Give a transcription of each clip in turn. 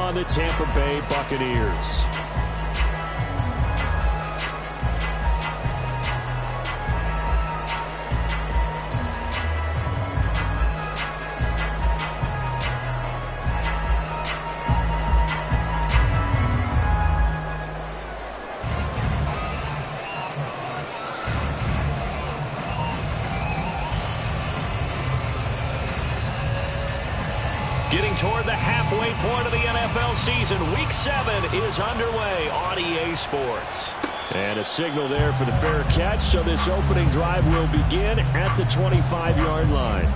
on the Tampa Bay Buccaneers. Getting toward the halfway point of the NFL season. Week 7 is underway on EA Sports. And a signal there for the fair catch, so this opening drive will begin at the 25-yard line.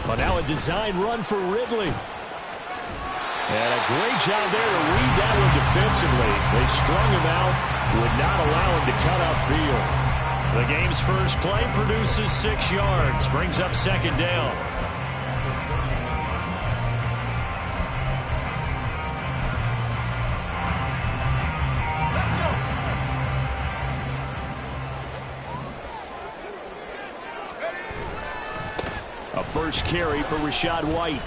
But now a design run for Ridley. And a great job there to read that one defensively. They strung him out, would not allow him to cut upfield. The game's first play produces 6 yards, brings up second down. A first carry for Rachaad White.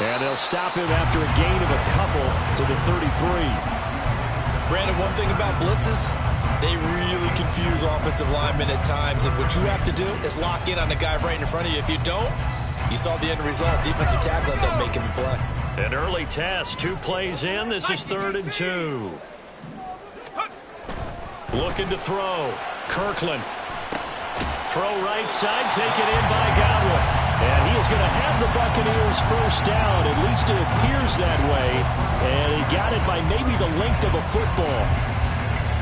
And they'll stop him after a gain of a couple to the 33. Brandon, one thing about blitzes, they really confuse offensive linemen at times. And what you have to do is lock in on the guy right in front of you. If you don't, you saw the end result. Defensive tackle ended up making the play. An early test. 2 plays in. This is 3rd and 2. Looking to throw. Kirkland. Throw right side, taken in by Godwin. And he is going to have the Buccaneers first down. At least it appears that way. And he got it by maybe the length of a football.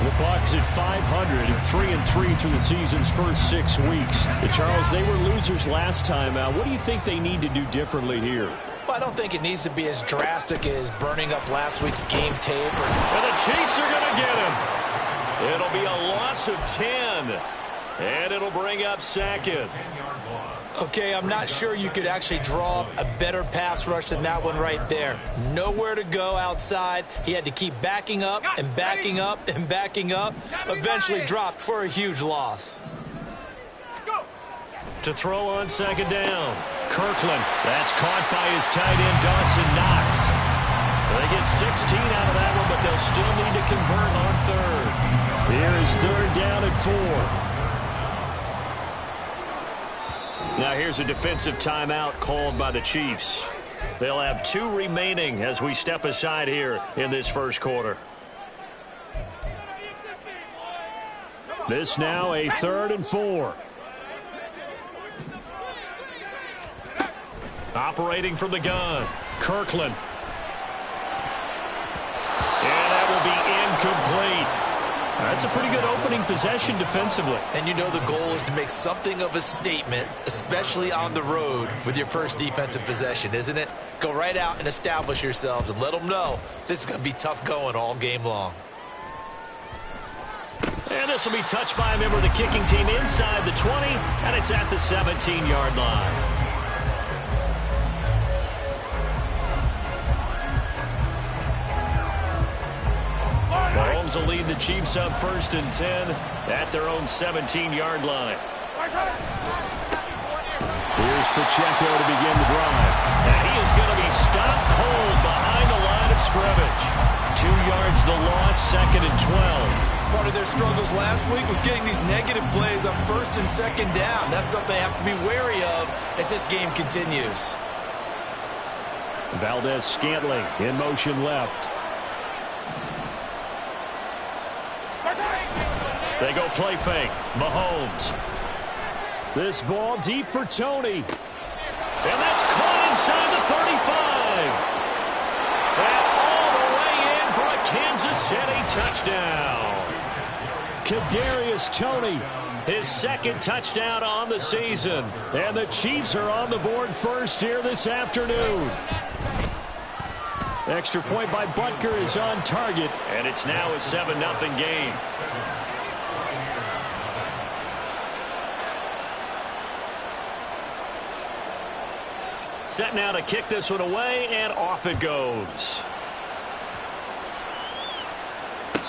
The Bucs at 500, 3-3 through the season's first 6 weeks. Charles, they were losers last time out. What do you think they need to do differently here? Well, I don't think it needs to be as drastic as burning up last week's game tape. And the Chiefs are going to get him. It'll be a loss of 10. And it'll bring up second. Okay, I'm not sure you could actually draw a better pass rush than that one right there. Nowhere to go outside. He had to keep backing up and backing up and backing up. Eventually dropped for a huge loss. To throw on second down. Kirkland. That's caught by his tight end, Dawson Knox. They get 16 out of that one, but they'll still need to convert on 3rd. Here is 3rd down and 4. Now here's a defensive timeout called by the Chiefs. They'll have 2 remaining as we step aside here in this first quarter. This now a 3rd and 4. Operating from the gun, Kirkland. And that will be incomplete. That's a pretty good opening possession defensively. And you know the goal is to make something of a statement, especially on the road with your first defensive possession, isn't it? Go right out and establish yourselves and let them know this is going to be tough going all game long. And this will be touched by a member of the kicking team inside the 20, and it's at the 17-yard line. Mahomes will lead the Chiefs up 1st and 10 at their own 17-yard line. Here's Pacheco to begin the drive. And he is going to be stopped cold behind the line of scrimmage. 2 yards the loss, 2nd and 12. Part of their struggles last week was getting these negative plays on 1st and 2nd down. That's something they have to be wary of as this game continues. Valdez-Scantling in motion left. They go play fake. Mahomes. This ball deep for Tony. And that's caught inside the 35. And all the way in for a Kansas City touchdown. Kadarius Toney, his 2nd touchdown on the season. And the Chiefs are on the board first here this afternoon. Extra point by Butker is on target. And it's now a 7-0 game. Set now to kick this one away, and off it goes.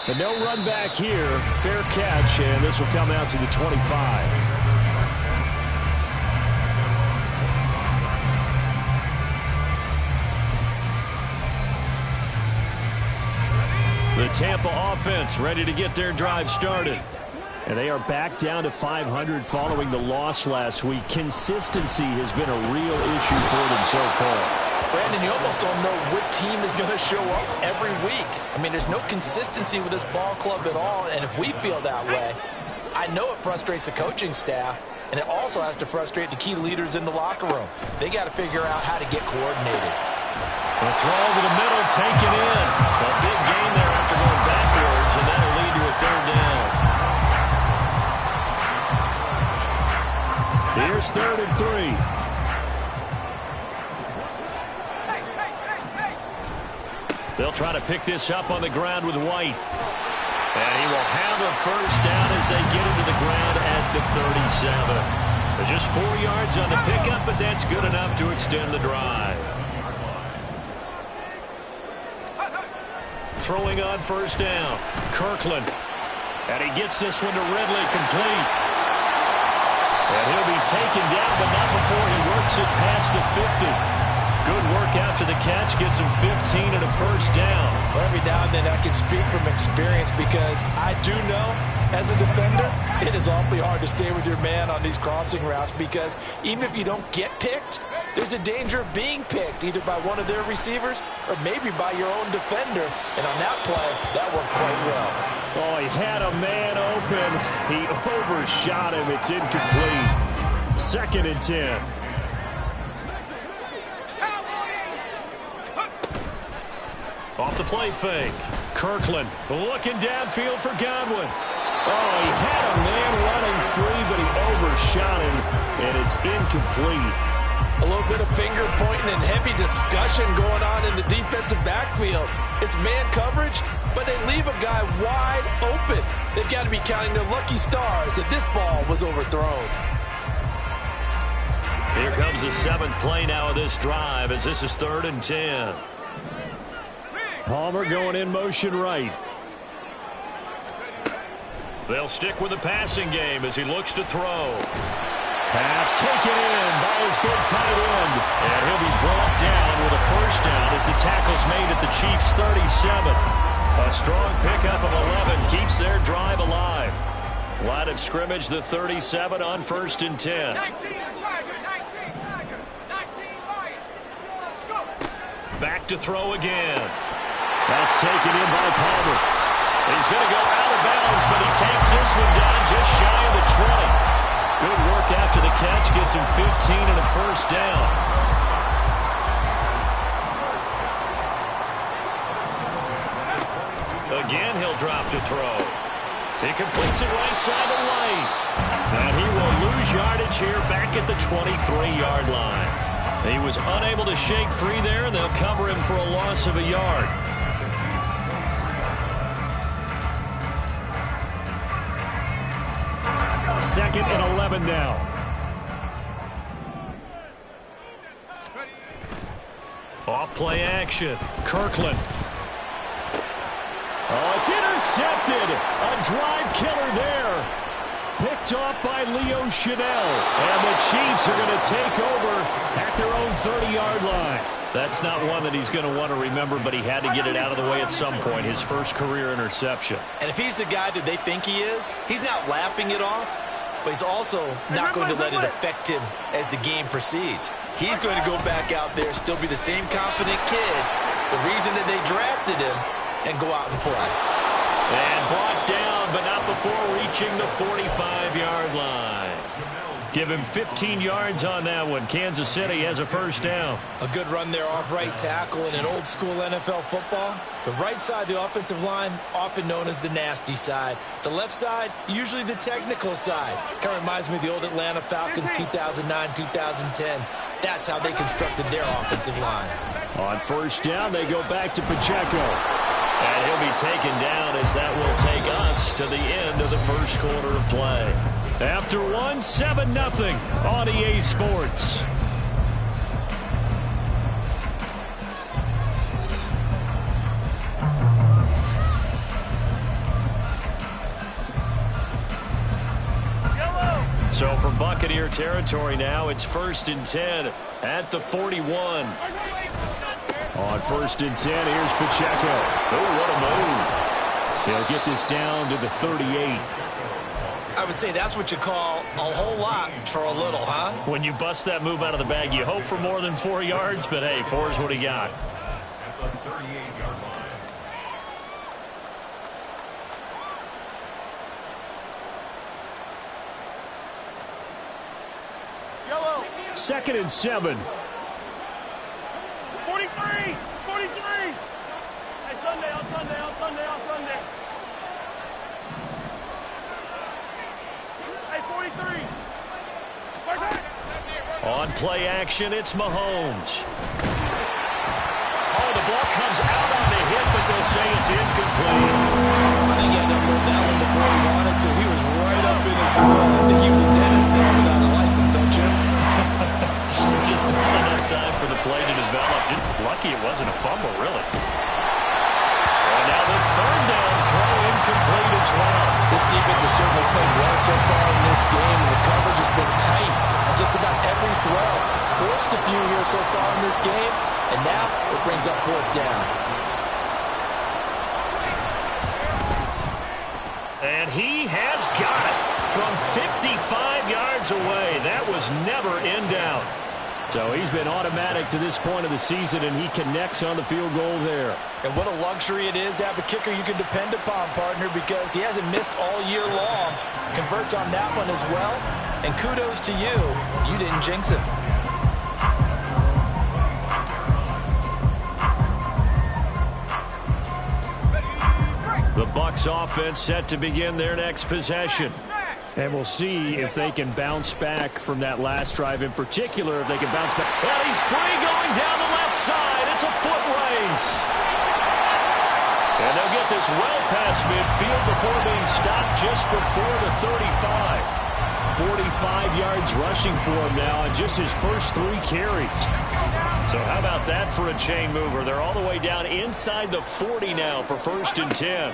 And no run back here. Fair catch, and this will come out to the 25. The Tampa offense ready to get their drive started. And they are back down to 500 following the loss last week. Consistency has been a real issue for them so far. Brandon, you almost don't know what team is going to show up every week. I mean, there's no consistency with this ball club at all, and if we feel that way, I know it frustrates the coaching staff, and it also has to frustrate the key leaders in the locker room. They got to figure out how to get coordinated. The throw over the middle, taken in. A big gain there after going backwards, and that'll lead to a third down. Here's 3rd and 3. They'll try to pick this up on the ground with White. And he will have a first down as they get into the ground at the 37. Just 4 yards on the pickup, but that's good enough to extend the drive. Throwing on first down. Kirkland. And he gets this one to Ridley, complete. And he'll be taken down, but not before he works it past the 50. Good work after the catch, gets him 15 and a first down. Well, every now and then I can speak from experience because I do know, as a defender, it is awfully hard to stay with your man on these crossing routes because even if you don't get picked, there's a danger of being picked either by one of their receivers or maybe by your own defender. And on that play, that worked quite well. Oh, he had a man open. He overshot him. It's incomplete. 2nd and 10. Off the play fake. Kirkland looking downfield for Godwin. Oh, he had a man running free, but he overshot him, and it's incomplete. A little bit of finger pointing and heavy discussion going on in the defensive backfield. It's man coverage, but they leave a guy wide open. They've got to be counting their lucky stars that this ball was overthrown. Here comes the 7th play now of this drive as this is 3rd and 10. Palmer going in motion right. They'll stick with the passing game as he looks to throw. Pass taken in by his big tight end. And he'll be brought down with a first down as the tackle's made at the Chiefs' 37. A strong pickup of 11 keeps their drive alive. Line of scrimmage, the 37 on 1st and 10. Back to throw again. That's taken in by Palmer. He's going to go out of bounds, but he takes this one down just shy of the 20. Good work after the catch. Gets him 15 and a first down. Again, he'll drop to throw. He completes it right side of the lane. And he will lose yardage here back at the 23-yard line. He was unable to shake free there, and they'll cover him for a loss of a yard. Second and 11 now. Off play action. Kirkland. Oh, it's intercepted. A drive killer there. Picked off by Leo Chanel. And the Chiefs are going to take over at their own 30-yard line. That's not one that he's going to want to remember, but he had to get it out of the way at some point. His first career interception. And if he's the guy that they think he is, he's not laughing it off, but he's also not going to let it affect him as the game proceeds. He's going to go back out there, still be the same confident kid, the reason that they drafted him, and go out and play. And brought down, but not before reaching the 45-yard line. Give him 15 yards on that one. Kansas City has a first down. A good run there off right tackle in an old-school NFL football. The right side, the offensive line, often known as the nasty side. The left side, usually the technical side. Kind of reminds me of the old Atlanta Falcons 2009, 2010. That's how they constructed their offensive line. On first down, they go back to Pacheco. And he'll be taken down as that will take us to the end of the first quarter of play. After one, 7-0 on EA Sports. So from Buccaneer territory now, it's 1st and 10 at the 41. On 1st and 10, here's Pacheco. Oh, what a move. He'll get this down to the 38. I would say that's what you call a whole lot for a little, huh? When you bust that move out of the bag, you hope for more than 4 yards, but hey, 4 is what he got. Yellow. 2nd and 7. 43! 43! Hey, Sunday, on Sunday, on Sunday, on Sunday. Hey, 43! On play action, it's Mahomes. Oh, the ball comes out on the hit, but they'll say it's incomplete. I think he had to hold that one before he wanted to. He was right up in his grill. I think he was a dentist there without a license, don't you? Just not enough time for the play to develop. Just lucky it wasn't a fumble, really. And now the 3rd down throw incomplete as well. This defense has certainly played well so far in this game, and the coverage has been tight on just about every throw. Forced a few here so far in this game, and now it brings up 4th down. And he has got it from 55 yards away. That was never in doubt. So he's been automatic to this point of the season, and he connects on the field goal there. And what a luxury it is to have a kicker you can depend upon, partner, because he hasn't missed all year long. Converts on that one as well. And kudos to you. You didn't jinx it. The Bucs offense set to begin their next possession. And we'll see if they can bounce back from that last drive. In particular, if they can bounce back. Well, he's free going down the left side. It's a foot race. And they'll get this well past midfield before being stopped just before the 35. 45 yards rushing for him now on just his first 3 carries. So how about that for a chain mover? They're all the way down inside the 40 now for 1st and 10.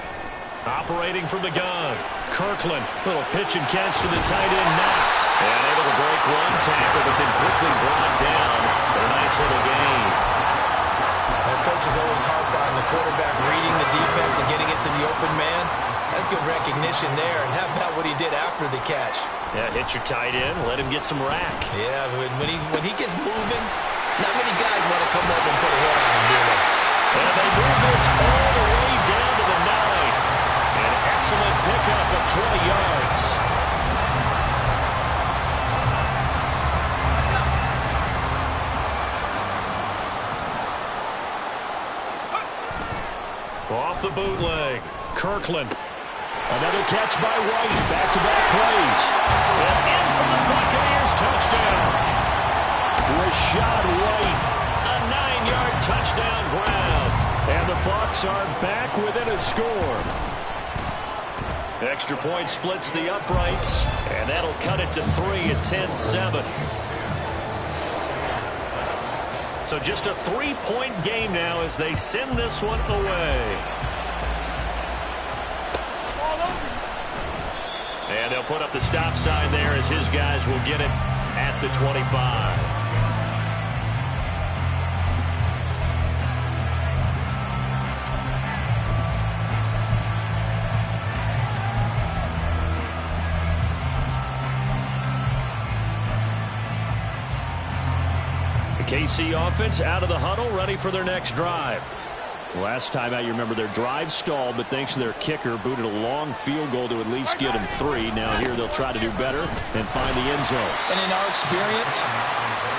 Operating from the gun. Kirkland, little pitch and catch to the tight end, Knox. And able to break one tackle, but then quickly brought down for a nice little gain. That coach is always harp on the quarterback reading the defense and getting it to the open man. That's good recognition there. And how about what he did after the catch? Yeah, hit your tight end, let him get some rack. Yeah, when he gets moving, not many guys want to come up and put a hit on him, do they? And they move this all the way down to the 9. An excellent pickup of 20 yards. Off the bootleg. Kirkland. Another catch by White. Back-to-back plays. And in for the Buccaneers touchdown. Rashad White. A 9-yard touchdown ground. And the Bucs are back within a score. Extra point splits the uprights. And that'll cut it to 3 at 10-7. So just a 3-point game now as they send this one away. And they'll put up the stop sign there as his guys will get it at the 25. The KC offense out of the huddle, ready for their next drive. Last time out, you remember their drive stalled, but thanks to their kicker, booted a long field goal to at least get them 3. Now here they'll try to do better and find the end zone. And in our experience,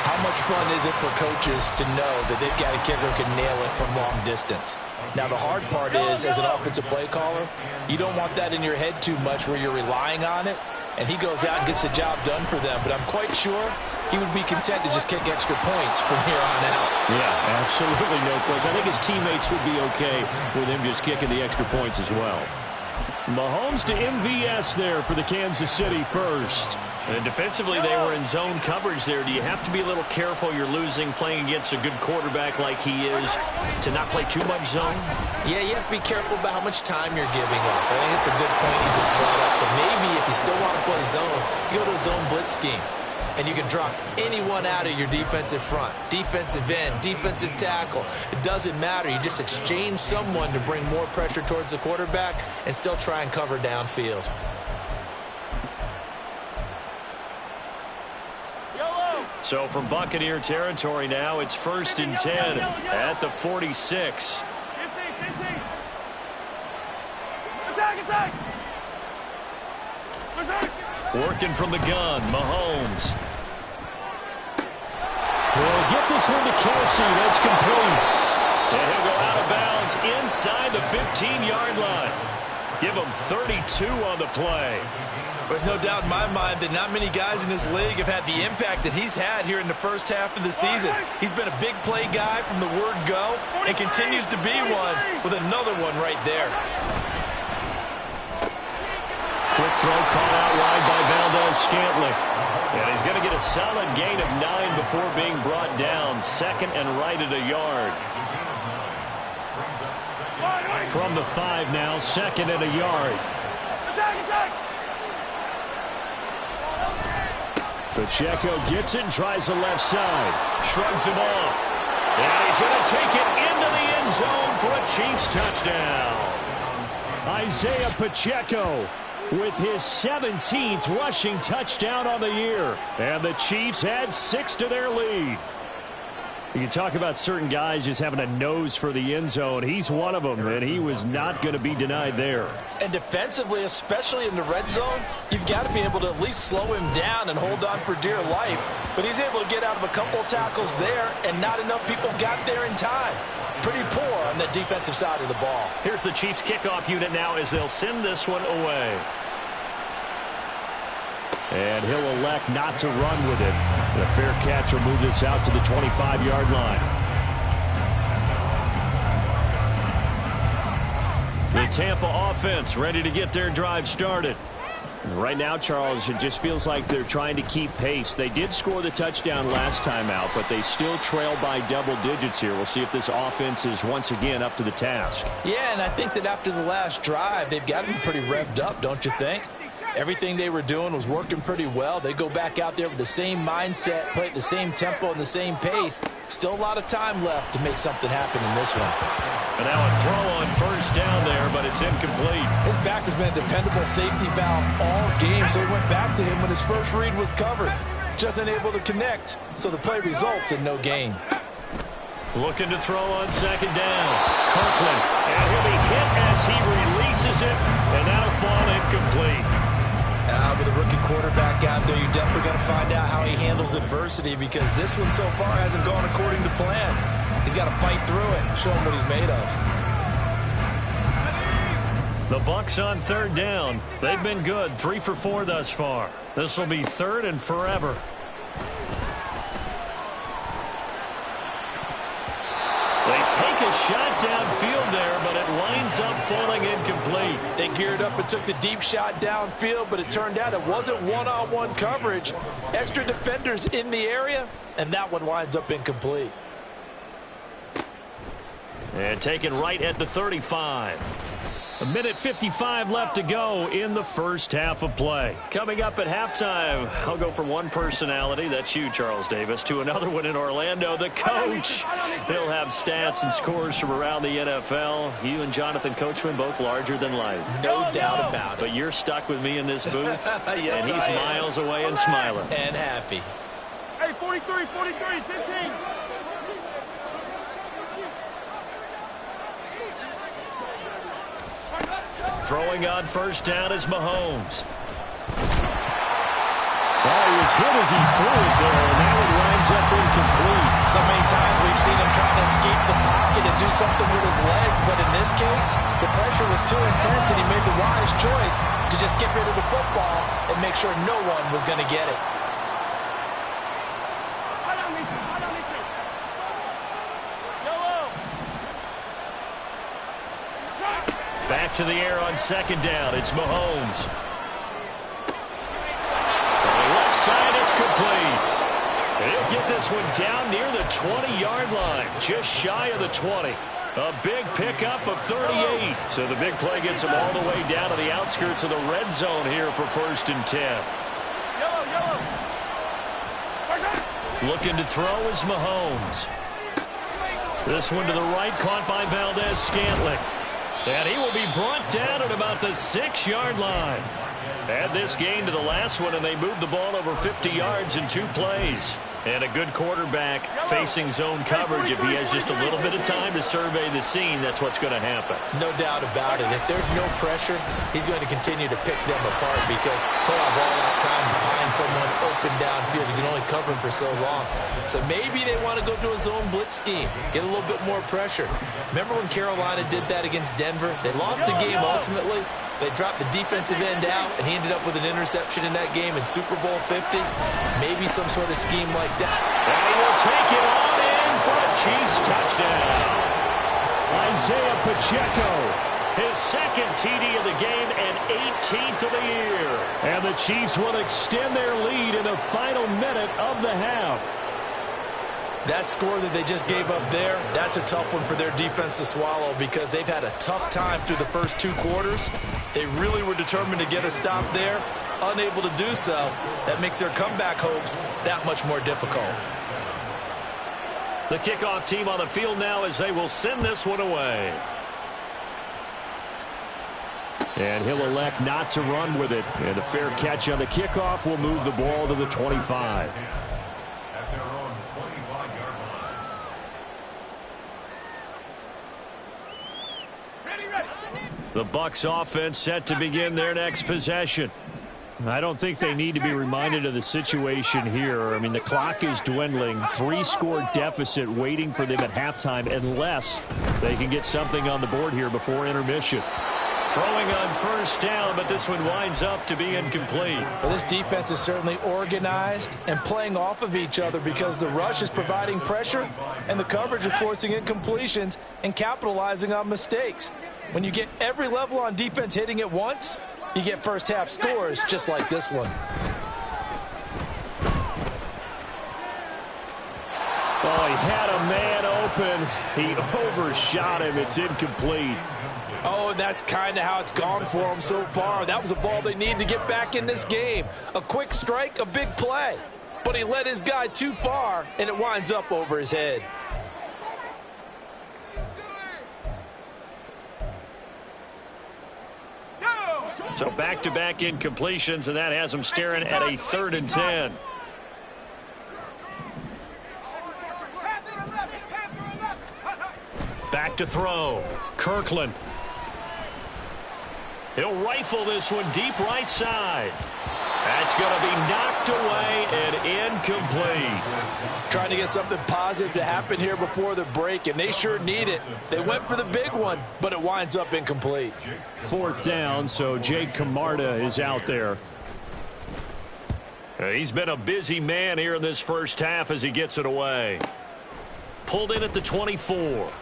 how much fun is it for coaches to know that they've got a kicker who can nail it from long distance? Now the hard part is, as an offensive play caller, you don't want that in your head too much where you're relying on it. And he goes out and gets the job done for them. But I'm quite sure he would be content to just kick extra points from here on out. Yeah, absolutely no question. I think his teammates would be okay with him just kicking the extra points as well. Mahomes to MVS there for the Kansas City first. And defensively, they were in zone coverage there. Do you have to be a little careful you're losing playing against a good quarterback like he is to not play too much zone? Yeah, you have to be careful about how much time you're giving up. I think it's a good point you just brought up. So maybe if you still want to play zone, you go to a zone blitz scheme, and you can drop anyone out of your defensive front, defensive end, defensive tackle. It doesn't matter. You just exchange someone to bring more pressure towards the quarterback and still try and cover downfield. So from Buccaneer territory now, it's 1st and 10 at the 46. Working from the gun, Mahomes. He'll get this one to Kelsey. That's complete. And he'll go out of bounds inside the 15-yard line. Give him 32 on the play. There's no doubt in my mind that not many guys in this league have had the impact that he's had here in the first half of the season. He's been a big play guy from the word go and continues to be one with another one right there. Quick throw caught out wide by Valdez-Scantling. And he's going to get a solid gain of 9 before being brought down. 2nd and right at a yard. From the 5 now, 2nd and a yard. Pacheco gets it and tries the left side. Shrugs him off. And he's going to take it into the end zone for a Chiefs touchdown. Isaiah Pacheco with his 17th rushing touchdown on the year. And the Chiefs add 6 to their lead. You can talk about certain guys just having a nose for the end zone. He's one of them, and he was not going to be denied there. And defensively, especially in the red zone, you've got to be able to at least slow him down and hold on for dear life. But he's able to get out of a couple of tackles there, and not enough people got there in time. Pretty poor on the defensive side of the ball. Here's the Chiefs kickoff unit now as they'll send this one away. And he'll elect not to run with it. The fair catch will move this out to the 25-yard line. The Tampa offense ready to get their drive started. Right now, Charles, it just feels like they're trying to keep pace. They did score the touchdown last time out, but they still trail by double digits here. We'll see if this offense is once again up to the task. Yeah, and I think that after the last drive, they've got to be pretty revved up, don't you think? Everything they were doing was working pretty well. They go back out there with the same mindset, play at the same tempo and the same pace. Still a lot of time left to make something happen in this one. And now a throw on 1st down there, but it's incomplete. His back has been a dependable safety valve all game, so he went back to him when his first read was covered. Just unable to connect, so the play results in no gain. Looking to throw on 2nd down. Kirkland, and he'll be hit as he releases it, and that'll fall incomplete. With a rookie quarterback out there, you're definitely going to find out how he handles adversity, because this one so far hasn't gone according to plan. He's got to fight through it, show him what he's made of. The Bucs on 3rd down. They've been good, 3 for 4 thus far. This will be 3rd and forever. They take a shot downfield there, but it winds up falling incomplete. They geared up and took the deep shot downfield, but it turned out it wasn't one-on-one coverage. Extra defenders in the area, and that one winds up incomplete. And taken right at the 35. 1:55 left to go in the first half of play. Coming up at halftime, I'll go from one personality, that's you, Charles Davis, to another one in Orlando, the coach. He'll have stats and scores from around the NFL. You and Jonathan Coachman both larger than life. No doubt about it. But you're stuck with me in this booth, Yes, and he's miles away and smiling. And happy. Hey, 43, 15. Throwing on 1st down is Mahomes. Oh, he was hit as he threw it there, and that one winds up incomplete. So many times we've seen him trying to escape the pocket and do something with his legs, but in this case, the pressure was too intense, and he made the wise choice to just get rid of the football and make sure no one was going to get it. Back to the air on 2nd down. It's Mahomes. From the left side, it's complete. And he'll get this one down near the 20-yard line, just shy of the 20. A big pickup of 38. So the big play gets him all the way down to the outskirts of the red zone here for 1st and 10. Looking to throw is Mahomes. This one to the right, caught by Valdez-Scantling. And he will be brought down at about the 6-yard line. Add this gain to the last one, and they moved the ball over 50 yards in 2 plays. And a good quarterback facing zone coverage. If he has just a little bit of time to survey the scene, that's what's going to happen. No doubt about it. If there's no pressure, he's going to continue to pick them apart because he'll have all that time to find someone open downfield. He can only cover for so long. So maybe they want to go to a zone blitz scheme, get a little bit more pressure. Remember when Carolina did that against Denver? They lost the game ultimately. They dropped the defensive end out, and he ended up with an interception in that game in Super Bowl 50. Maybe some sort of scheme like that. And he will take it on in for a Chiefs touchdown. Isaiah Pacheco, his 2nd TD of the game and 18th of the year. And the Chiefs will extend their lead in the final minute of the half. That score that they just gave up there, that's a tough one for their defense to swallow because they've had a tough time through the first 2 quarters. They really were determined to get a stop there. Unable to do so, that makes their comeback hopes that much more difficult. The kickoff team on the field now as they will send this one away. And he'll elect not to run with it. And a fair catch on the kickoff will move the ball to the 25. The Bucs offense set to begin their next possession. I don't think they need to be reminded of the situation here. I mean, the clock is dwindling. 3-score deficit waiting for them at halftime unless they can get something on the board here before intermission. Throwing on 1st down, but this one winds up to be incomplete. Well, this defense is certainly organized and playing off of each other because the rush is providing pressure and the coverage is forcing incompletions and capitalizing on mistakes. When you get every level on defense hitting at once, you get first-half scores just like this one. Oh, he had a man open. He overshot him. It's incomplete. Oh, and that's kind of how it's gone for them so far. That was a ball they need to get back in this game. A quick strike, a big play. But he led his guy too far, and it winds up over his head. So back-to-back incompletions, and that has them staring at a 3rd and 10. Back to throw. Kirkland. He'll rifle this one deep right side. That's going to be knocked away and incomplete. Trying to get something positive to happen here before the break, and they sure need it. They went for the big one, but it winds up incomplete. 4th down, so Jake Camarda is out there. He's been a busy man here in this first half as he gets it away. Pulled in at the 24.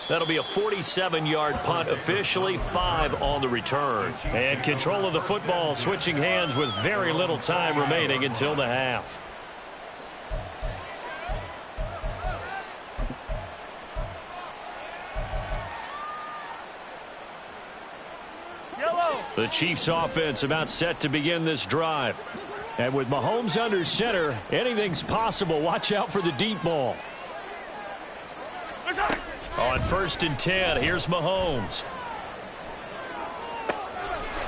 That'll be a 47-yard punt, officially 5 on the return. And control of the football switching hands with very little time remaining until the half. The Chiefs offense about set to begin this drive. And with Mahomes under center, anything's possible. Watch out for the deep ball. On 1st and 10, here's Mahomes.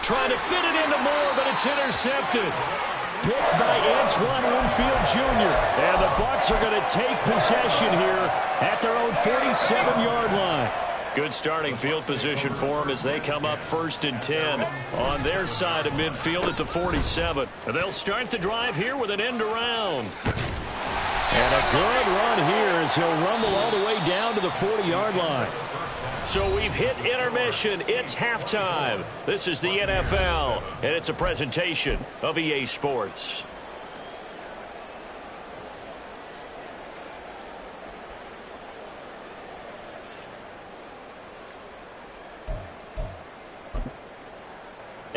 Trying to fit it into Moore, but it's intercepted. Picked by Antoine Winfield Jr. And the Bucs are going to take possession here at their own 47-yard line. Good starting field position for them as they come up 1st and 10 on their side of midfield at the 47. And they'll start the drive here with an end around. And a good run here as he'll rumble all the way down to the 40-yard line. So we've hit intermission. It's halftime. This is the NFL, and it's a presentation of EA Sports.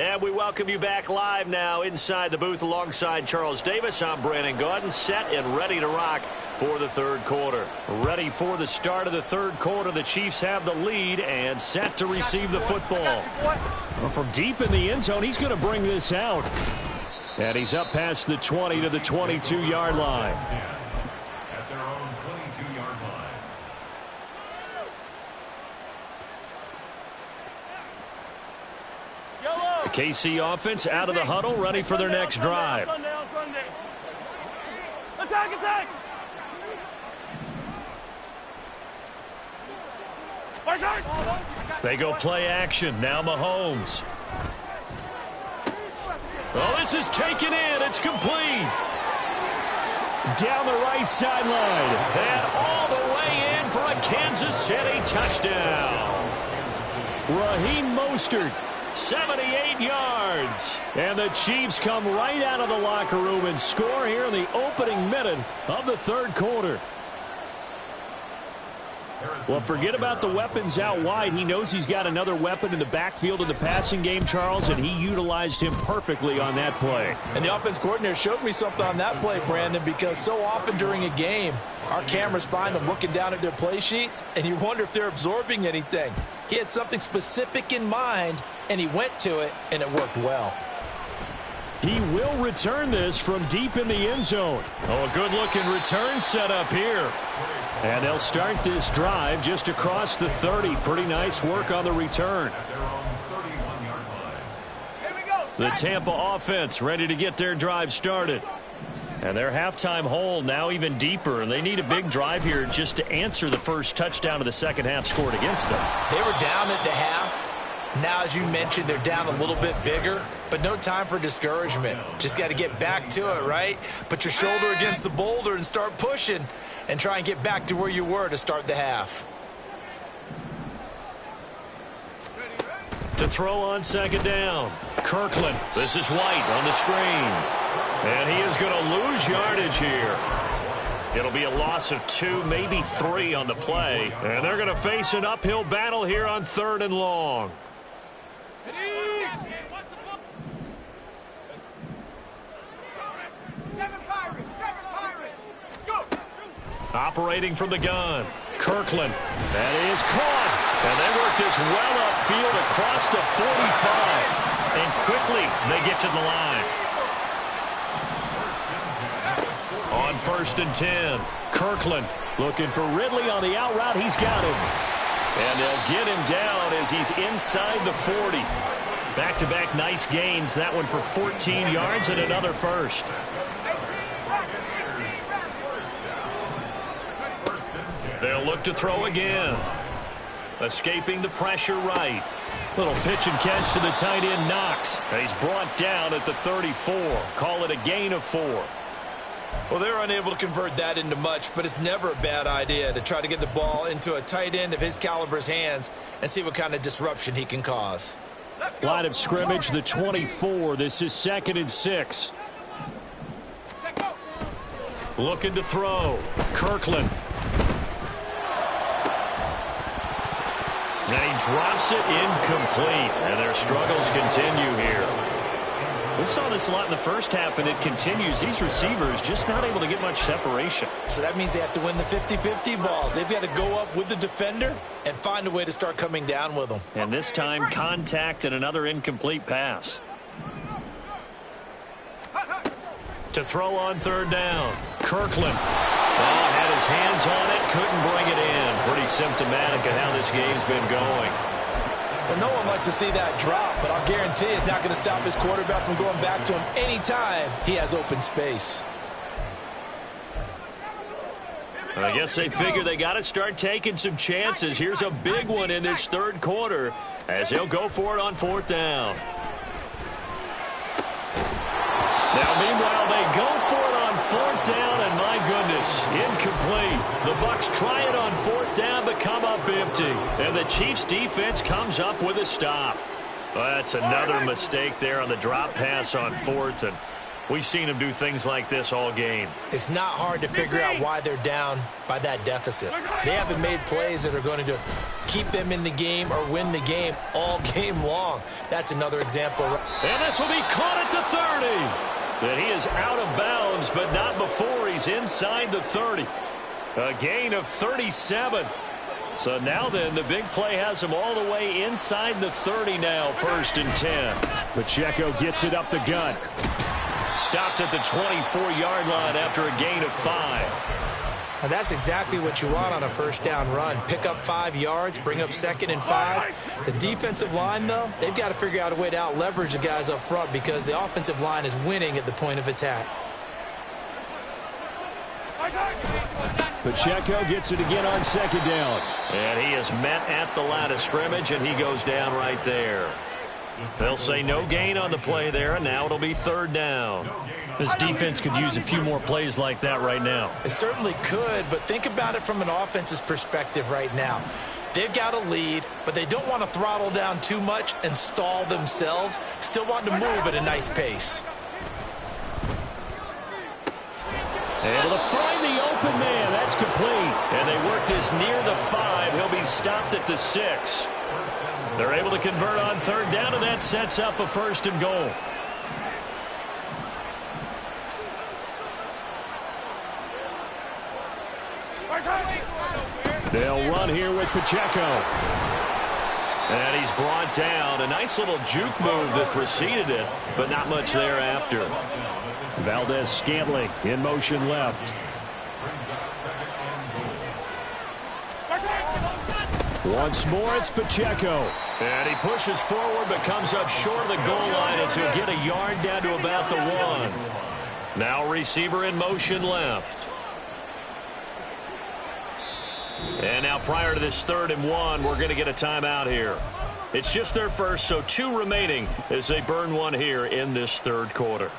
And we welcome you back live now inside the booth alongside Charles Davis. I'm Brandon Gaudin, set and ready to rock for the third quarter. Ready for the start of the third quarter. The Chiefs have the lead and set to receive the football. Well, from deep in the end zone, he's going to bring this out. And he's up past the 20 to the 22-yard line. At their own 22-yard line. The KC offense out of the huddle, ready for their next drive. Attack, attack! They go play action. Now Mahomes. Oh, this is taken in. It's complete. Down the right sideline. And all the way in for a Kansas City touchdown. Raheem Mostert. 78 yards. And the Chiefs come right out of the locker room and score here in the opening minute of the third quarter. Well, forget about the weapons out wide. He knows he's got another weapon in the backfield of the passing game, Charles, and he utilized him perfectly on that play. And the offense coordinator showed me something on that play, Brandon, because so often during a game, our cameras find them looking down at their play sheets, and you wonder if they're absorbing anything. He had something specific in mind, and he went to it, and it worked well. He will return this from deep in the end zone. Oh, a good-looking return set up here. And they'll start this drive just across the 30. Pretty nice work on the return. The Tampa offense ready to get their drive started. And their halftime hole now even deeper. And they need a big drive here just to answer the first touchdown of the second half scored against them. They were down at the half. Now, as you mentioned, they're down a little bit bigger, but no time for discouragement. Just got to get back to it, right? Put your shoulder against the boulder and start pushing and try and get back to where you were to start the half. To throw on second down. Kirkland. This is White on the screen. And he is going to lose yardage here. It'll be a loss of 2, maybe 3 on the play. And they're going to face an uphill battle here on 3rd and long. Operating from the gun. Kirkland. That is caught. And they work this well upfield across the 45. And quickly they get to the line. On 1st and 10. Kirkland looking for Ridley on the out route. He's got him. And they'll get him down as he's inside the 40. Back-to-back nice gains. That one for 14 yards and another first. They'll look to throw again. Escaping the pressure right. Little pitch and catch to the tight end Knox. He's brought down at the 34. Call it a gain of 4. Well, they're unable to convert that into much, but it's never a bad idea to try to get the ball into a tight end of his caliber's hands and see what kind of disruption he can cause. Line of scrimmage, the 24. This is 2nd and 6. Looking to throw. Kirkland. And he drops it incomplete. And their struggles continue here. We saw this a lot in the first half, and it continues. These receivers just not able to get much separation. So that means they have to win the 50-50 balls. They've got to go up with the defender and find a way to start coming down with them. And this time, contact and another incomplete pass. To throw on 3rd down. Kirkland. Oh, had his hands on it, couldn't bring it in. Pretty symptomatic of how this game's been going. Well, no one likes to see that drop, but I'll guarantee it's not going to stop his quarterback from going back to him anytime he has open space. I guess they figure they got to start taking some chances. Here's a big one in this third quarter as he'll go for it on 4th down. Now, meanwhile, they go for it on 4th down, and my goodness, incomplete. The Bucs try it on 4th down, but come up empty. And the Chiefs' defense comes up with a stop. Well, that's another mistake there on the drop pass on 4th, and We've seen him do things like this all game. It's not hard to figure out why they're down by that deficit. They haven't made plays that are going to keep them in the game or win the game all game long. That's another example. And this will be caught at the 30. And he is out of bounds, but not before he's inside the 30. A gain of 37. So now then, the big play has him all the way inside the 30 now, 1st and 10. Pacheco gets it up the gut. Stopped at the 24-yard line after a gain of 5. And that's exactly what you want on a first down run. Pick up 5 yards, bring up 2nd and 5. The defensive line, though, they've got to figure out a way to out-leverage the guys up front because the offensive line is winning at the point of attack. Pacheco gets it again on 2nd down. And he is met at the line of scrimmage, and he goes down right there. They'll say no gain on the play there, and now it'll be 3rd down. This defense could use a few more plays like that right now. It certainly could, but think about it from an offense's perspective right now. They've got a lead, but they don't want to throttle down too much and stall themselves. Still want to move at a nice pace. Able to find the open man. That's complete. And they work this near the 5. He'll be stopped at the 6. They're able to convert on 3rd down, and that sets up a 1st and goal. They'll run here with Pacheco. And he's brought down. A nice little juke move that preceded it, but not much thereafter. Valdez-Scantling in motion left. Once more, it's Pacheco. And he pushes forward, but comes up short of the goal line as he'll get a yard down to about the 1. Now receiver in motion left. And now prior to this 3rd and 1, we're going to get a timeout here. It's just their first, so 2 remaining as they burn 1 here in this 3rd quarter.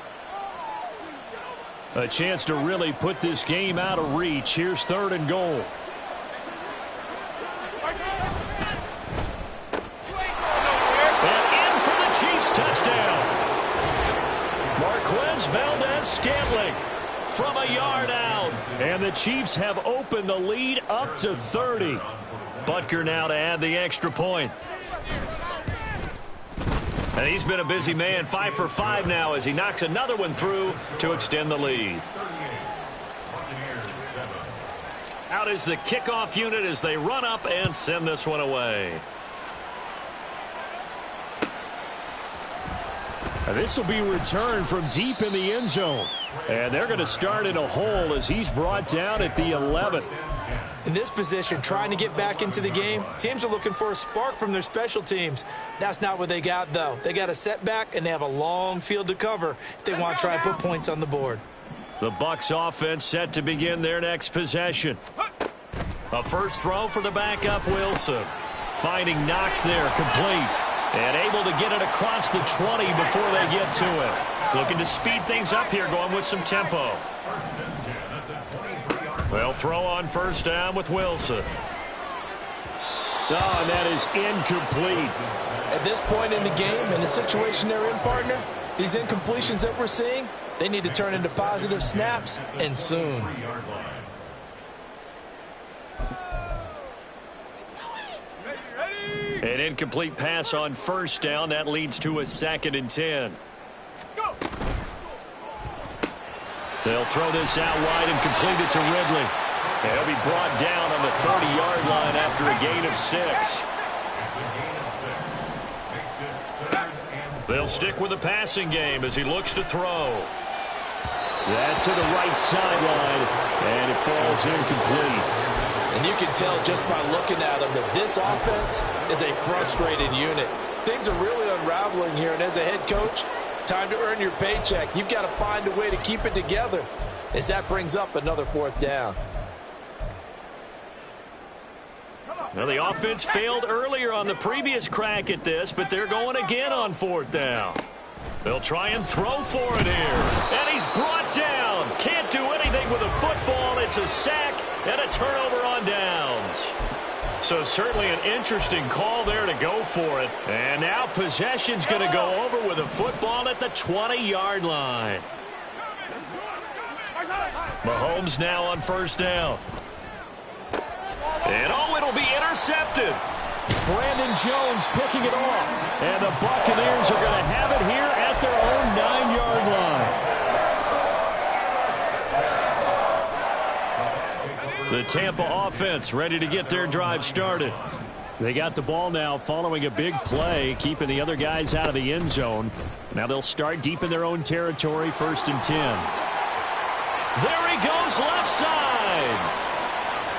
A chance to really put this game out of reach. Here's 3rd and goal. And in for the Chiefs touchdown. Marquez Valdez-Scantling from a yard out. And the Chiefs have opened the lead up to 30. Butker now to add the extra point. And he's been a busy man, 5 for 5 now as he knocks another one through to extend the lead. Out is the kickoff unit as they run up and send this one away. And this will be returned from deep in the end zone. And they're going to start in a hole as he's brought down at the 11. In this position, trying to get back into the game, teams are looking for a spark from their special teams. That's not what they got, though. They got a setback, and they have a long field to cover if they want to try and put points on the board. The Bucs offense set to begin their next possession. A first throw for the backup Wilson. Finding Knox there, complete. And able to get it across the 20 before they get to it. Looking to speed things up here, going with some tempo. They'll throw on 1st down with Wilson. Oh, and that is incomplete. At this point in the game, in the situation they're in, partner, these incompletions that we're seeing, they need to turn into positive snaps, and soon. An incomplete pass on 1st down. That leads to a 2nd and 10. They'll throw this out wide and complete it to Ridley. And he'll be brought down on the 30-yard line after a gain of 6. They'll stick with the passing game as he looks to throw. That's to the right sideline, and it falls incomplete. And you can tell just by looking at them that this offense is a frustrated unit. Things are really unraveling here, and as a head coach, time to earn your paycheck. You've got to find a way to keep it together as that brings up another 4th down. Well, the offense failed earlier on the previous crack at this, but they're going again on 4th down. They'll try and throw for it here. And he's brought down. Can't do anything with a football. It's a sack and a turnover on downs. So certainly an interesting call there to go for it. And now possession's going to go over with a football at the 20-yard line. Mahomes now on first down. And it'll be intercepted. Brandon Jones picking it off. And the Buccaneers are going to have it here at their own 9-yard line. The Tampa offense ready to get their drive started. They got the ball now following a big play, keeping the other guys out of the end zone. Now they'll start deep in their own territory, 1st and 10. There he goes, left side.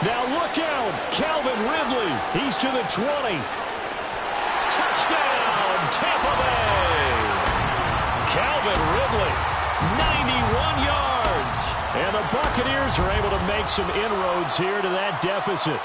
Now look out, Calvin Ridley. He's to the 20. Touchdown, Tampa Bay. Calvin Ridley, 91 yards. And the Buccaneers are able to make some inroads here to that deficit.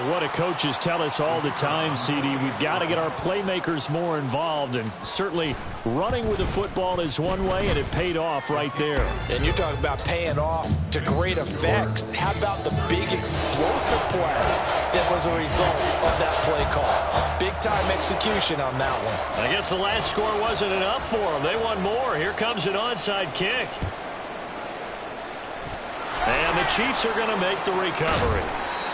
What do coaches tell us all the time, CD? We've got to get our playmakers more involved, and certainly running with the football is one way, and it paid off right there. And you're talking about paying off to great effect. How about the big explosive play that was a result of that play call? Big-time execution on that one. I guess the last score wasn't enough for them. They want more. Here comes an onside kick. And the Chiefs are going to make the recovery.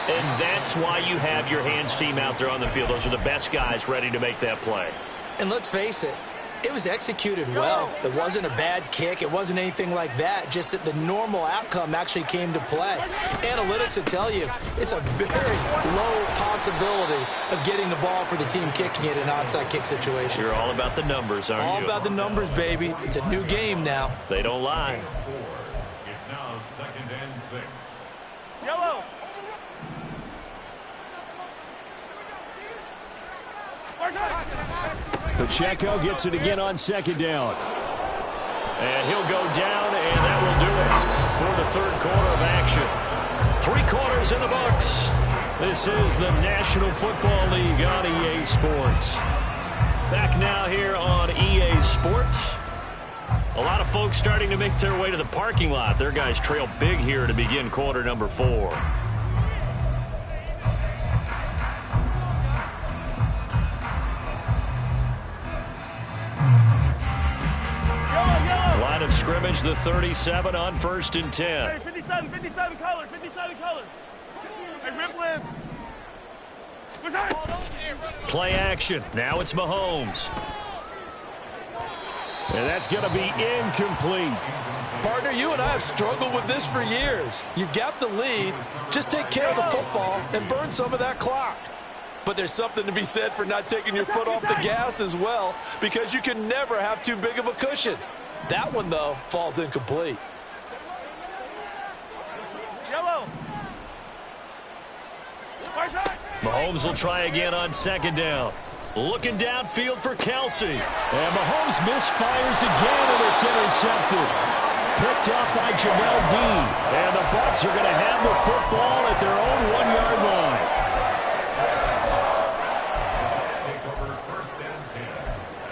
And that's why you have your hands team out there on the field. Those are the best guys ready to make that play. And let's face it, it was executed well. It wasn't a bad kick. It wasn't anything like that. Just that the normal outcome actually came to play. Analytics will tell you it's a very low possibility of getting the ball for the team kicking it in an onside kick situation. You're all about the numbers, aren't you? All about the numbers, baby. It's a new game now. They don't lie. It's now 2nd and 6. Yellow. Pacheco gets it again on 2nd down. And he'll go down, and that will do it for the 3rd quarter of action. 3 quarters in the books. This is the National Football League on EA Sports. Back now here on EA Sports. A lot of folks starting to make their way to the parking lot. Their guys trail big here to begin quarter number 4. Line of scrimmage, the 37 on 1st and 10. Hey, 57 color, 57 color. Hey, rip lift. Play action. Now it's Mahomes. And that's going to be incomplete. Partner, you and I have struggled with this for years. You've got the lead. Just take care of the football and burn some of that clock. But there's something to be said for not taking your foot off the gas as well, because you can never have too big of a cushion. That one, though, falls incomplete. Yellow. Mahomes will try again on 2nd down. Looking downfield for Kelsey. And Mahomes misfires again, and it's intercepted. Picked up by Jamel Dean. And the Bucs are going to have the football at their own 1-yard line. Take over 1st and 10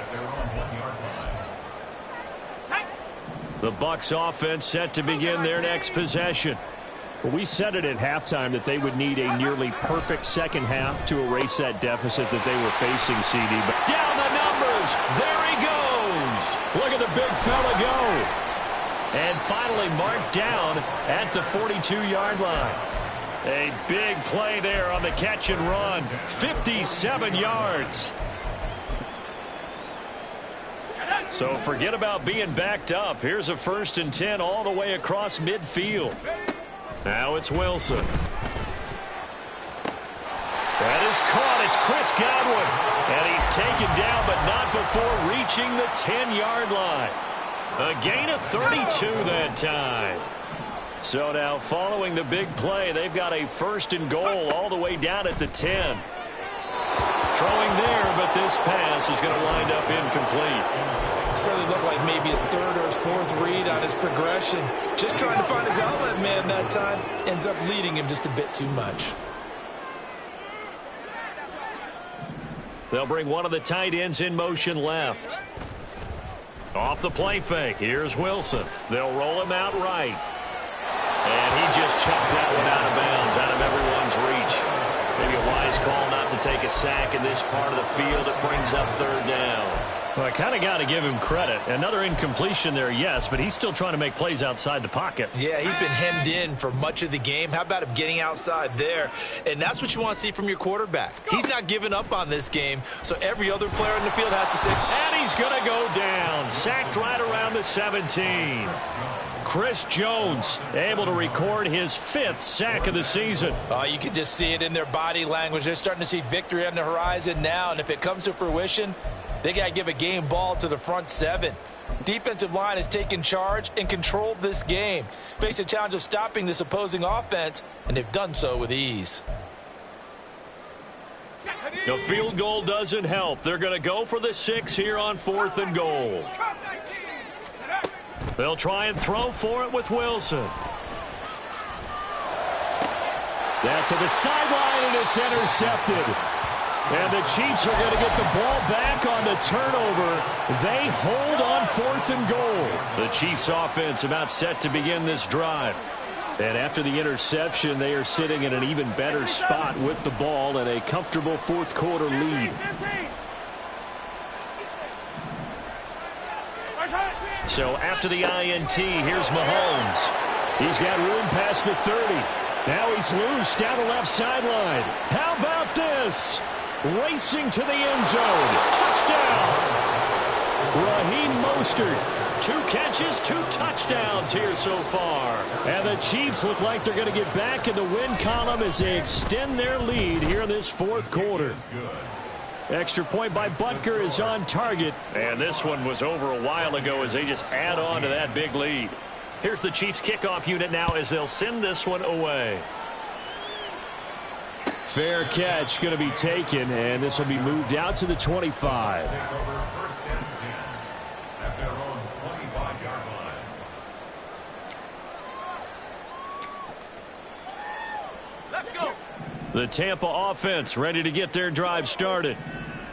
at their own 1-yard line. The Bucs offense set to begin their next possession. Well, we said it at halftime that they would need a nearly perfect second half to erase that deficit that they were facing, CD. But down the numbers. There he goes. Look at the big fella go. And finally marked down at the 42-yard line. A big play there on the catch and run. 57 yards. So forget about being backed up. Here's a 1st and 10 all the way across midfield. Now it's Wilson. That is caught. It's Chris Godwin. And he's taken down, but not before reaching the 10-yard line. A gain of 32 that time. So now following the big play, they've got a 1st and goal all the way down at the 10. Throwing there, but this pass is going to wind up incomplete. Certainly looked like maybe his 3rd or his 4th read on his progression. Just trying to find his outlet man that time. Ends up leading him just a bit too much. They'll bring one of the tight ends in motion left. Off the play fake. Here's Wilson. They'll roll him out right. And he just chucked that one out of bounds, out of everyone's reach. Maybe a wise his call not to take a sack in this part of the field. It brings up third down. Well, I kind of got to give him credit. Another incompletion there, yes, but he's still trying to make plays outside the pocket. Yeah, he's been hemmed in for much of the game. How about him getting outside there? And that's what you want to see from your quarterback. He's not giving up on this game, so every other player in the field has to say. And he's going to go down. Sacked right around the 17. Chris Jones able to record his 5th sack of the season. You can just see it in their body language. They're starting to see victory on the horizon now, and if it comes to fruition, they got to give a game ball to the front 7. Defensive line has taken charge and controlled this game. Face a challenge of stopping this opposing offense, and they've done so with ease. The field goal doesn't help. They're going to go for the 6 here on 4th and goal. They'll try and throw for it with Wilson. That to the sideline, and it's intercepted. And the Chiefs are going to get the ball back on the turnover. They hold on 4th and goal. The Chiefs offense about set to begin this drive. And after the interception, they are sitting in an even better spot with the ball and a comfortable 4th quarter lead. So after the INT, here's Mahomes. He's got room past the 30. Now he's loose down the left sideline. How about this? Racing to the end zone. Touchdown. Raheem Mostert. 2 catches, 2 touchdowns here so far. And the Chiefs look like they're going to get back in the win column as they extend their lead here in this 4th quarter. Extra point by Butker is on target. And this one was over a while ago as they just add on to that big lead. Here's the Chiefs kickoff unit now as they'll send this one away. Fair catch going to be taken, and this will be moved out to the 25. Let's go. The Tampa offense ready to get their drive started.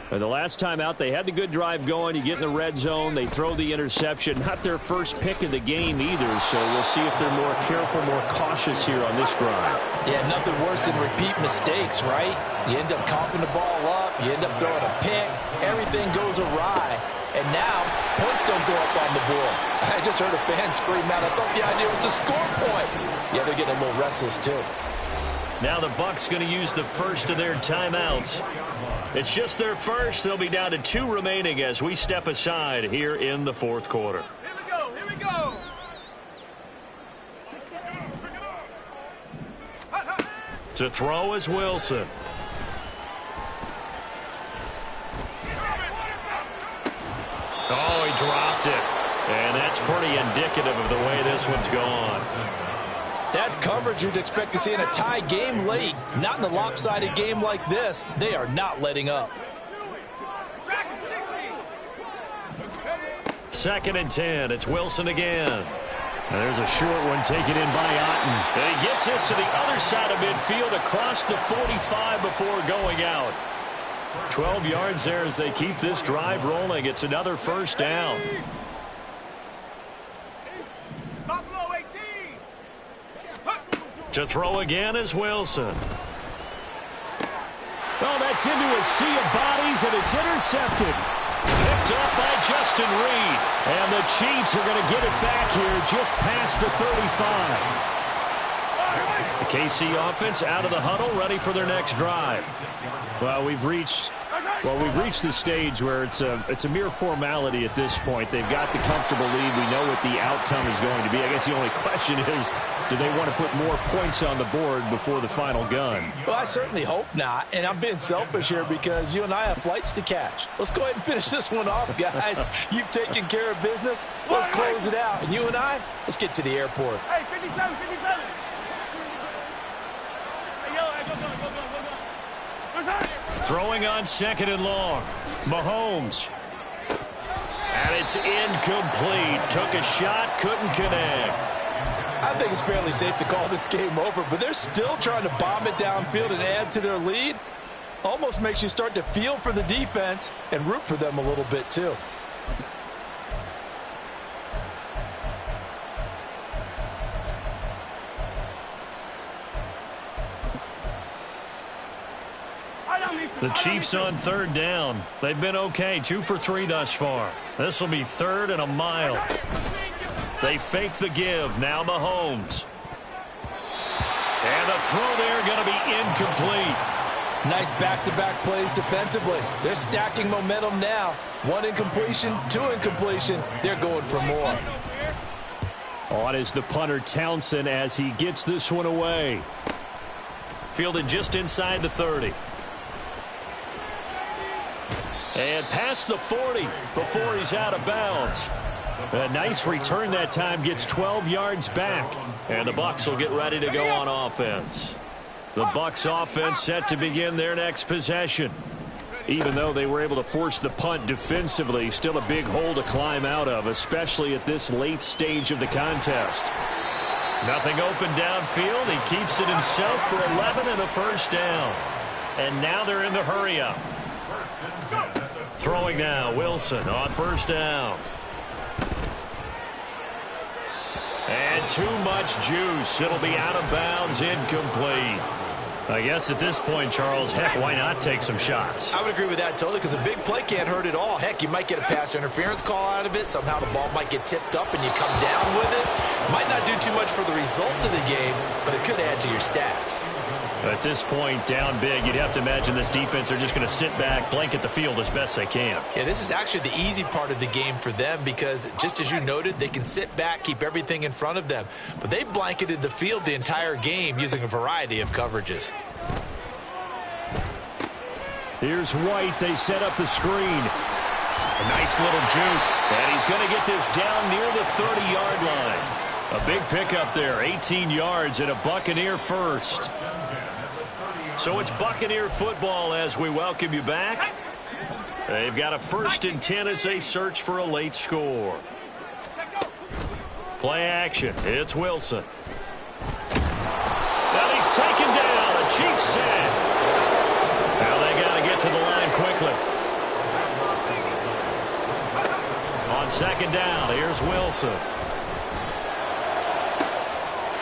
The last time out, they had the good drive going. You get in the red zone, they throw the interception. Not their first pick of the game either, so we'll see if they're more careful, more cautious here on this drive. Yeah, nothing worse than repeat mistakes, right? You end up coughing the ball up, you end up throwing a pick, everything goes awry, and now points don't go up on the board. I just heard a fan scream out, I thought the idea was to score points. Yeah, they're getting a little restless too. Now the Bucs going to use the first of their timeouts. It's just their first. They'll be down to 2 remaining as we step aside here in the 4th quarter. Here we go. Here we go. To throw is Wilson. Oh, he dropped it. And that's pretty indicative of the way this one's gone. That's coverage you'd expect to see in a tie game late. Not in a lopsided game like this. They are not letting up. 2nd and 10. It's Wilson again. And there's a short one taken in by Otten. And he gets this to the other side of midfield across the 45 before going out. 12 yards there as they keep this drive rolling. It's another first down. To throw again is Wilson. Oh, that's into a sea of bodies, and it's intercepted. Picked up by Justin Reed. And the Chiefs are going to get it back here just past the 35. The KC offense out of the huddle, ready for their next drive. Well, we've reached the stage where it's a mere formality at this point. They've got the comfortable lead. We know what the outcome is going to be. I guess the only question is, do they want to put more points on the board before the final gun? Well, I certainly hope not. And I'm being selfish here because you and I have flights to catch. Let's go ahead and finish this one off, guys. You've taken care of business. Let's close it out. And you and I, let's get to the airport. Hey, 57, 57. Hey, yo, go. Throwing on 2nd and long. Mahomes. And it's incomplete. Took a shot, couldn't connect. I think it's fairly safe to call this game over, but they're still trying to bomb it downfield and add to their lead. Almost makes you start to feel for the defense and root for them a little bit too. The Chiefs on third down. They've been okay, 2 for 3 thus far. This will be 3rd and a mile. They fake the give. Now Mahomes. And the throw there going to be incomplete. Nice back-to-back plays defensively. They're stacking momentum now. 1 incompletion, 2 incompletion. They're going for more. On is the punter Townsend as he gets this one away. Fielded just inside the 30. And past the 40 before he's out of bounds. A nice return that time, gets 12 yards back. And the Bucs will get ready to go on offense. The Bucs offense set to begin their next possession. Even though they were able to force the punt defensively, still a big hole to climb out of, especially at this late stage of the contest. Nothing open downfield. He keeps it himself for 11 and a first down. And now they're in the hurry-up. Throwing now, Wilson on first down. And too much juice. It'll be out of bounds, incomplete. I guess at this point, Charles, heck, why not take some shots? I would agree with that totally, because a big play can't hurt at all. Heck, you might get a pass interference call out of it. Somehow the ball might get tipped up and you come down with it. Might not do too much for the result of the game, but it could add to your stats. At this point, down big, you'd have to imagine this defense are just going to sit back, blanket the field as best they can. Yeah, this is actually the easy part of the game for them because, just as you noted, they can sit back, keep everything in front of them. But they blanketed the field the entire game using a variety of coverages. Here's White. They set up the screen. A nice little juke. And he's going to get this down near the 30-yard line. A big pickup there, 18 yards and a Buccaneer first. So it's Buccaneer football as we welcome you back. They've got a 1st and 10 as they search for a late score. Play action. It's Wilson. Now he's taken down. A Chiefs sack. Now they got to get to the line quickly. On 2nd down, here's Wilson.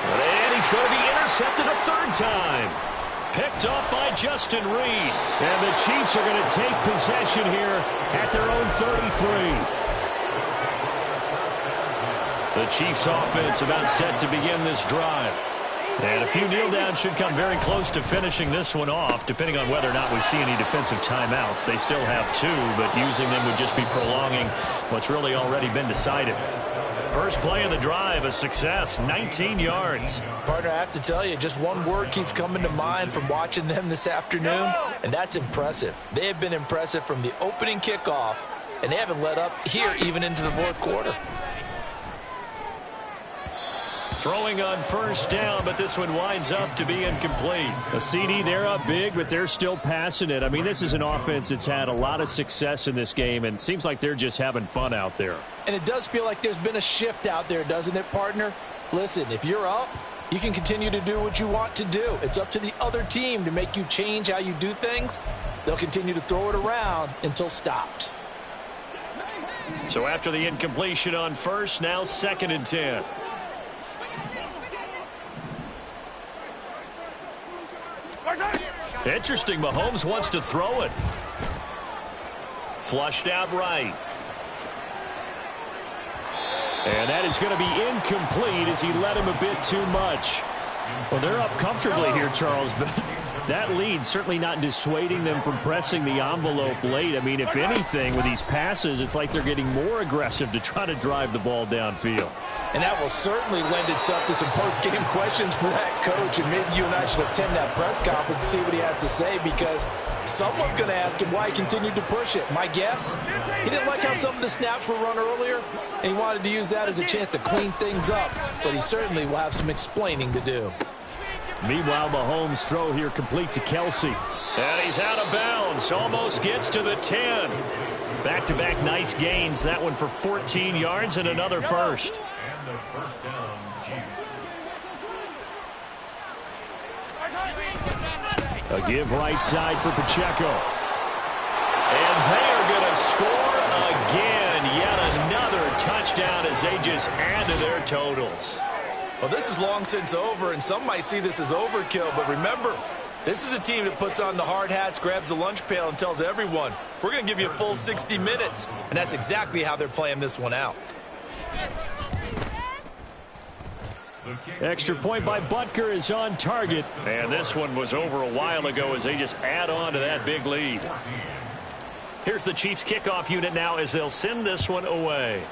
And he's going to be intercepted a 3rd time. Picked off by Justin Reed. And the Chiefs are going to take possession here at their own 33. The Chiefs offense about set to begin this drive. And a few kneel downs should come very close to finishing this one off, depending on whether or not we see any defensive timeouts. They still have 2, but using them would just be prolonging what's really already been decided. First play of the drive, a success, 19 yards. Partner, I have to tell you, just one word keeps coming to mind from watching them this afternoon, and that's impressive. They have been impressive from the opening kickoff, and they haven't let up here even into the 4th quarter. Throwing on first down, but this one winds up to be incomplete. A CD, they're up big, but they're still passing it. I mean, this is an offense that's had a lot of success in this game, and it seems like they're just having fun out there. And it does feel like there's been a shift out there, doesn't it, partner? Listen, if you're up, you can continue to do what you want to do. It's up to the other team to make you change how you do things. They'll continue to throw it around until stopped. So after the incompletion on first, now 2nd and 10. Interesting, Mahomes wants to throw it. Flushed out right. And that is going to be incomplete as he led him a bit too much. Well, they're up comfortably here, Charles, but that lead certainly not dissuading them from pressing the envelope late. I mean, if anything, with these passes, it's like they're getting more aggressive to try to drive the ball downfield. And that will certainly lend itself to some post-game questions for that coach. And maybe you and I should attend that press conference to see what he has to say, because someone's going to ask him why he continued to push it. My guess, he didn't like how some of the snaps were run earlier, and he wanted to use that as a chance to clean things up. But he certainly will have some explaining to do. Meanwhile, Mahomes' throw here complete to Kelsey. And he's out of bounds. Almost gets to the 10. Back-to-back nice gains. That one for 14 yards and another first. And the first down, Chiefs. A give right side for Pacheco. And they are going to score again. Yet another touchdown as they just add to their totals. Well, this is long since over, and some might see this as overkill, but remember, This is a team that puts on the hard hats, grabs the lunch pail, and tells everyone, we're going to give you a full 60 minutes. And that's exactly how they're playing this one out. Extra point by Butker is on target. And this one was over a while ago as they just add on to that big lead. Here's the Chiefs kickoff unit now as they'll send this one away.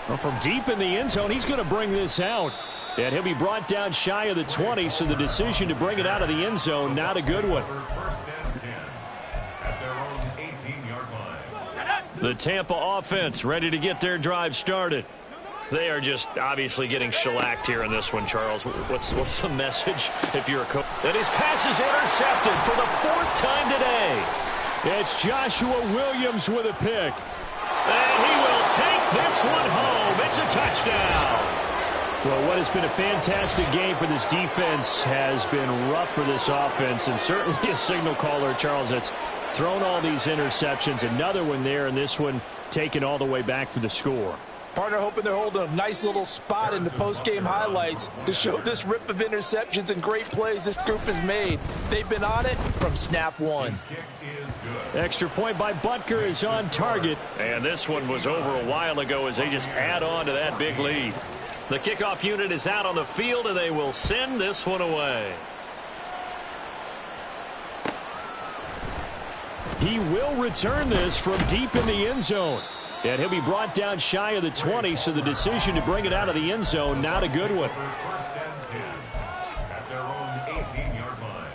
Well, from deep in the end zone, he's going to bring this out. And he'll be brought down shy of the 20, so the decision to bring it out of the end zone, not a good one. First and 10 at their own 18-yard line. The Tampa offense ready to get their drive started. They are just obviously getting shellacked here in this one, Charles. What's the message if you're a coach? And his pass is intercepted for the 4th time today. It's Joshua Williams with a pick. And he will take this one home. It's a touchdown. Well, what has been a fantastic game for this defense has been rough for this offense, and certainly a signal caller, Charles, that's thrown all these interceptions. Another one there, and this one taken all the way back for the score. Partner hoping they're holding a nice little spot in the post-game highlights to show this rip of interceptions and great plays this group has made. They've been on it from snap one. Extra point by Butker is on target. And this one was over a while ago as they just add on to that big lead. The kickoff unit is out on the field, and they will send this one away. He will return this from deep in the end zone. And he'll be brought down shy of the 20, so the decision to bring it out of the end zone, not a good one. First and 10 at their own 18-yard line.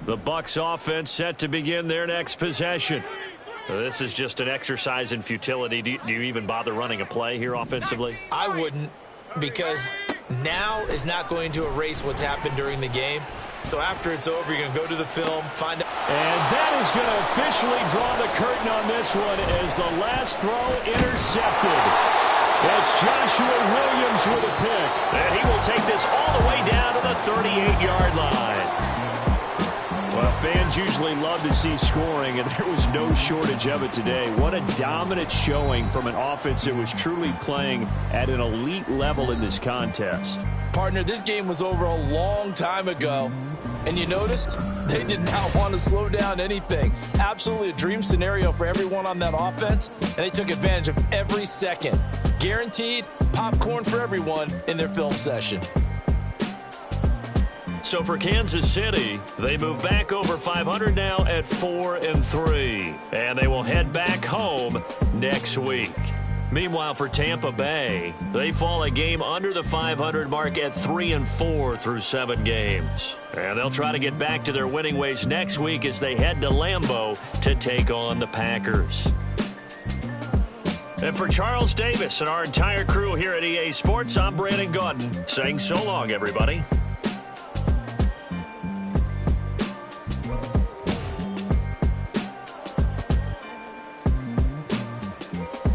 The Bucs offense set to begin their next possession. This is just an exercise in futility. Do you even bother running a play here offensively? I wouldn't, because now is not going to erase what's happened during the game. So after it's over, you're going to go to the film, find out. And that is going to officially draw the curtain on this one as the last throw intercepted. It's Joshua Williams with a pick. And he will take this all the way down to the 38-yard line. Well, fans usually love to see scoring, and there was no shortage of it today. What a dominant showing from an offense that was truly playing at an elite level in this contest. Partner, this game was over a long time ago, and you noticed they did not want to slow down anything. Absolutely a dream scenario for everyone on that offense, and they took advantage of every second. Guaranteed popcorn for everyone in their film session. So for Kansas City, they move back over 500 now at 4-3, and they will head back home next week. Meanwhile, for Tampa Bay, they fall a game under the 500 mark at 3-4 through 7 games. And they'll try to get back to their winning ways next week as they head to Lambeau to take on the Packers. And for Charles Davis and our entire crew here at EA Sports, I'm Brandon Gaudin saying so long, everybody.